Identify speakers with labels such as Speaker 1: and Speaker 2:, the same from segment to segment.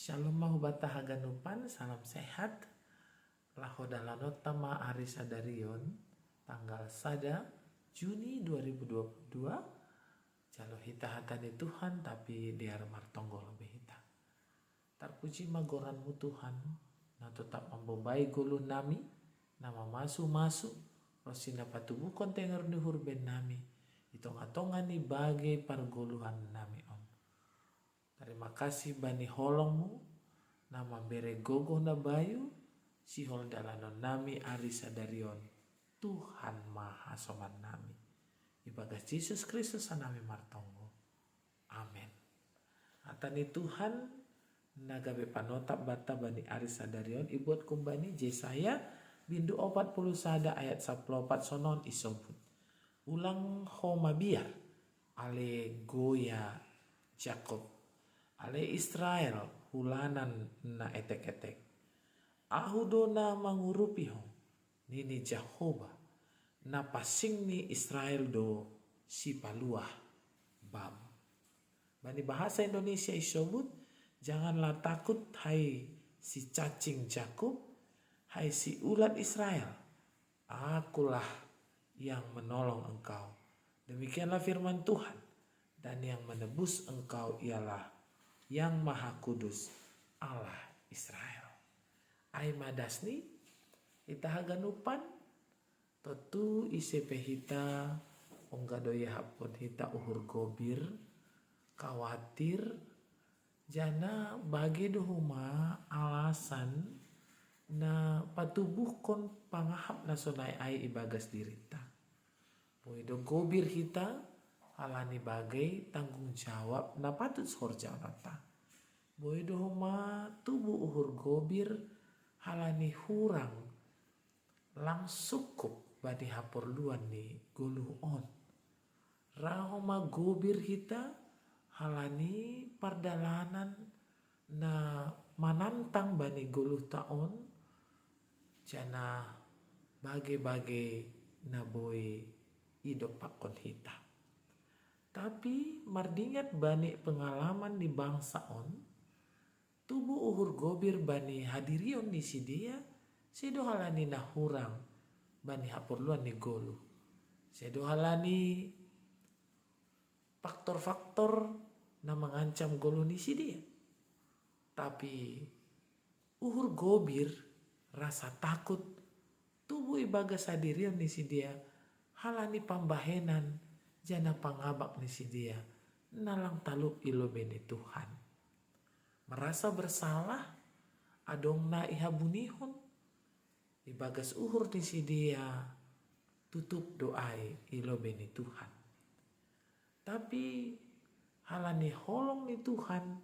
Speaker 1: Shalom mahubata haganupan, salam sehat. Lahodalanota ma arisa darion, tanggal sada Juni 2022. Jalo hita hatani Tuhan tapi diar martonggo lebih hita. Terpuji magoranmu Tuhan, na tetap membombai gulu nami, nama masu rosina patubu kontenger nuhur ben nami. Itonga-tonga ni bagai pargoluhan nami on. Terima kasih bani holongmu, nama bere gogo na bayu, si hol dalanon nami arisa darion, Tuhan maha soman nami. Ibagas Yesus Kristus nami martonggo. Amin. Atani Tuhan, nagabe panotap bata bani arisa darion, ibuat kumbani Yesaya, bindu 41 ayat 14 sonon isobut. Ulang homa biar, ale goya Jakob. Ale Israel hulanan na etek-etek. Ahudo na mangurupi ho nini Jehovah na pasing ni Israel do si paluah bab. Bani bahasa Indonesia isobut, janganlah takut hai si cacing Jakub, hai si ulat Israel. Akulah yang menolong engkau. Demikianlah firman Tuhan, dan yang menebus engkau ialah yang Maha Kudus, Allah Israel. Ai madasni ita haganupan totu isepe hita onggadoya hapon hita uhur gobir khawatir jana bagi dohuma alasan na patubuh kon pangahap na sonai ai ibagas dirita. Puido gobir hita alani bagai tanggung jawab na patut sorja nata. Boy dohoma tubuh uhur gobir halani hurang lang sukup bani haporluan ni goluh on. Rahoma gobir hita halani pardalanan na manantang bani goluh taon jana bage-bage na boy idok pakon hita. Tapi mardingat bani pengalaman di bangsa on, tubuh uhur gobir bani hadirion ni si dia, sedo halani na hurang bani hapurluan ni golu. Sedo halani faktor-faktor na mengancam golu ni si dia. Tapi uhur gobir rasa takut tubuh ibagas hadirion ni si dia, halani pambahenan jana pangabak ni si dia, nalang talup ilo bene Tuhan. Merasa bersalah, adong na ihabunihon, ibagas uhur ni si dia, tutup doai ilo bene Tuhan. Tapi halani holong ni Tuhan,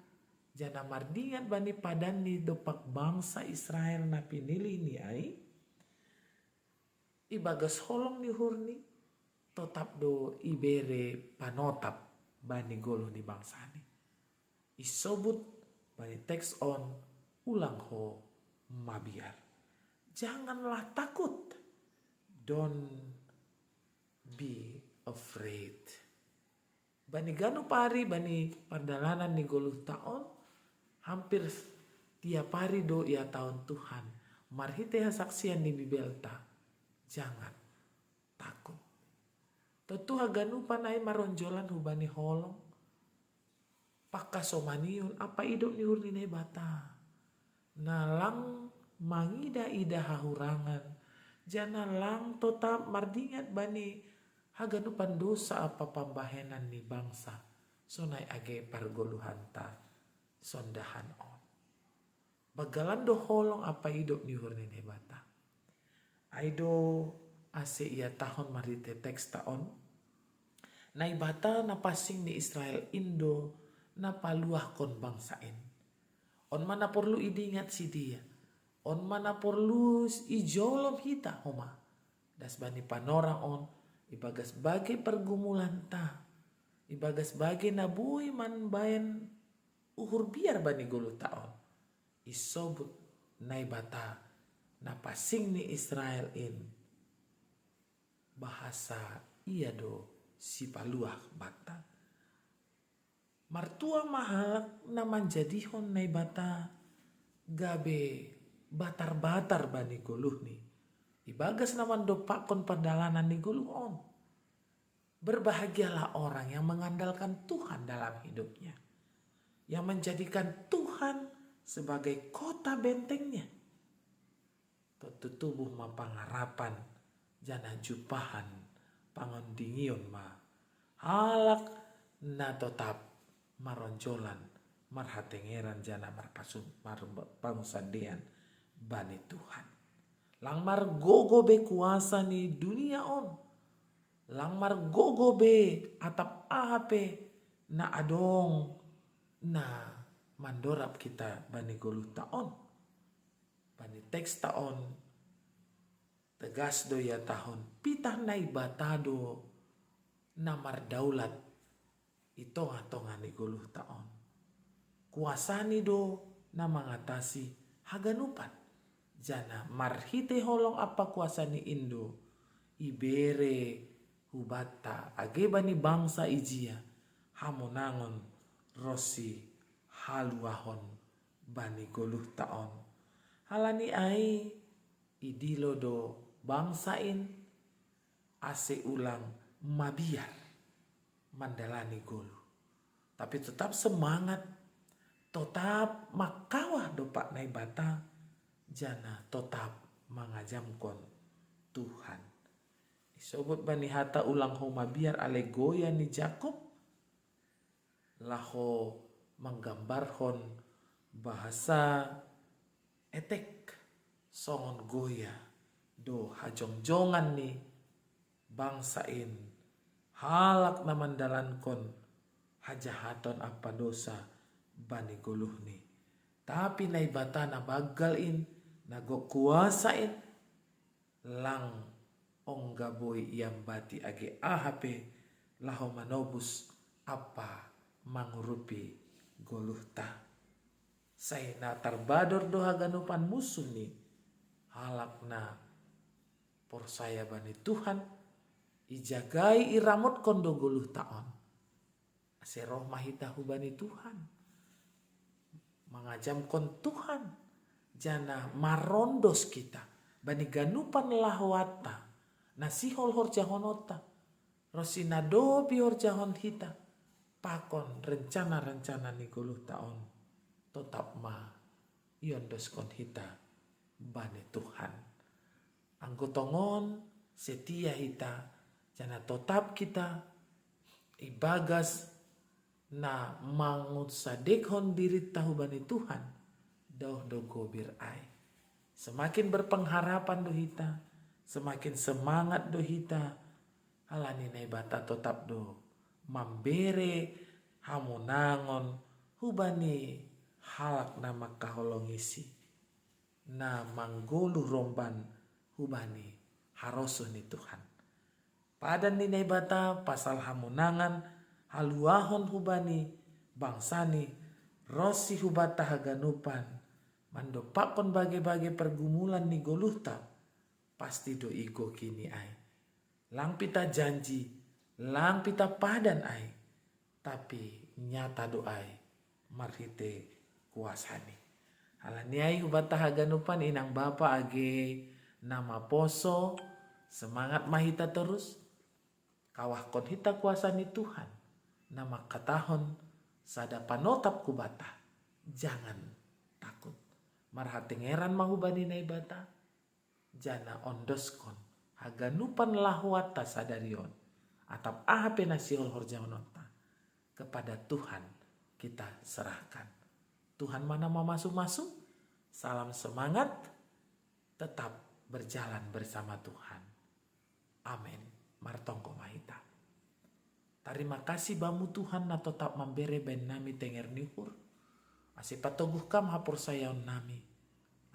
Speaker 1: jana mardingat bani padan ni dopak bangsa Israel na pinili ni ai, ibagas holong ni hurni, tetap do ibere panotap bani golo di bangsa ni. Isobut bani teks on ulang ho mabiar. Janganlah takut. Don't be afraid. Bani ganu pari bani pardalanan ni golo taon hampir tiap hari do ya tahun Tuhan. Marhite saksian di bibelta. Jangan takut. Tentu haganupan ay maronjolan hubani holong. Pakasomanion apa idok ni hurnine bata. Nalang mangida-ida hahurangan. Jana lang tetap mardingat bani haganupan dosa apa pambahenan ni bangsa. Sonai age pargoluhanta sondahan on. Bagalan do holong apa idok ni hurnine bata. Aido ase ia tahun marite teks taon na ibata na pasing ni Israel Indo na paluah kon bangsain. On mana perlu idingat si dia. On mana perlu ijolom hita homa. Das bani panora on ibagas bagai pergumulan ta. Ibagas bagai nabui man bayan uhur biar bani gulu taon. Isobut na ibata na pasing ni Israel in bahasa iya do si paluah bata. Martua mahalak na manjadihon na bata gabe batar-batar bani guluh ni. Ibagas naman dopakon pandalanan ni guluh on. Berbahagialah orang yang mengandalkan Tuhan dalam hidupnya. Yang menjadikan Tuhan sebagai kota bentengnya. Tutubuh ma pangarapan jana jupahan pangondingion ma halak na tetap maronjolan marhatengeran jana marpasum marpangusandian bani Tuhan. Lang margogo be kuasa ni dunia on. Lang margogo be atap ahape na adong na mandorap kita bani goluh taon. Bani teks taon tegas do ya tahun pitah nai batado na mardaulat itonga-tonga ni goluh taon. Kuasani do na mengatasi haganupan. Jana marhite holong apa kuasani Indo. Ibere hubata agebani bangsa ijia. Hamonangon rosi haluahon bani goluh taon. Halani ai idilo do bangsain ase ulang mabiar mandalani goluh. Tapi tetap semangat, tetap makawah dopak nai bata, jana tetap mengajamkon Tuhan. Isobut bani hata ulang ho mabiar ale goya ni Jakob, laho menggambarhon bahasa etek songon goya do hajongjongan ni bangsain halak na mandalankon hajahaton apa dosa bani goluh ni. Tapi nai bata na bagalin nago kuasain lang onggaboy yang bati age ahape laho manobus apa mangurupi goluh ta. Say na tarbador do haganupan musuh ni halak na porsaya bani Tuhan ijagai iramot kondo goluh taon. Aseroh mahitahu bani Tuhan. Mengajamkon Tuhan. Jana marondos kita. Bani ganupan lahwata. Nasihol horjahonota. Rosina dobi horjahon hita. Pakon rencana-rencana ni goluh taon. Tetap ma yondoskon hita bani Tuhan. Anggotongon setia hita. Jana tetap kita ibagas na mangutsadekhon diri tahu bani Tuhan. Dauh do gobir ai. Semakin berpengharapan do hita. Semakin semangat do hita. Halani nai bata tetap do mambere hamunangon hubani halak nama kaholongisi. Na manggolu romban hubani harosuh ni Tuhan. Padan ni nai bata pasal hamunangan haluahon hubani bangsani rosi hubata haganupan mandopakon bage-bage pergumulan ni goluhta pasti do igo kini ai. Lang pita janji, lang pita padan ai, tapi nyata do ai marhite kuasani. Halani ai hubata haganupan inang bapa age nama poso semangat mahita terus kawah kon hita kuasani Tuhan. Nama katahon sada panotap kubata. Jangan takut. Marhatengeran mahubani nai bata. Jana ondoskon. Haganupan lahwata sadarion. Atap ahape nasihol horjamonota. Kepada Tuhan kita serahkan. Tuhan mana mau masuk-masuk. Salam semangat. Tetap berjalan bersama Tuhan. Amin. Martongko mahita. Terima kasih bamu Tuhan na tetap memberi ben nami tenger nihur. Asih patoguh kam hapur sayaon nami.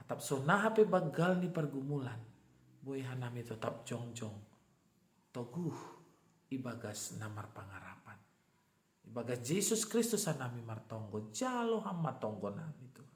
Speaker 1: Atap sonah hape bagal ni pergumulan. Boyhan nami tetap jongjong. Toguh ibagas namar pangarapan. Ibagas Yesus Kristus nami martonggo. Jalo hama tonggo nami Tuhan.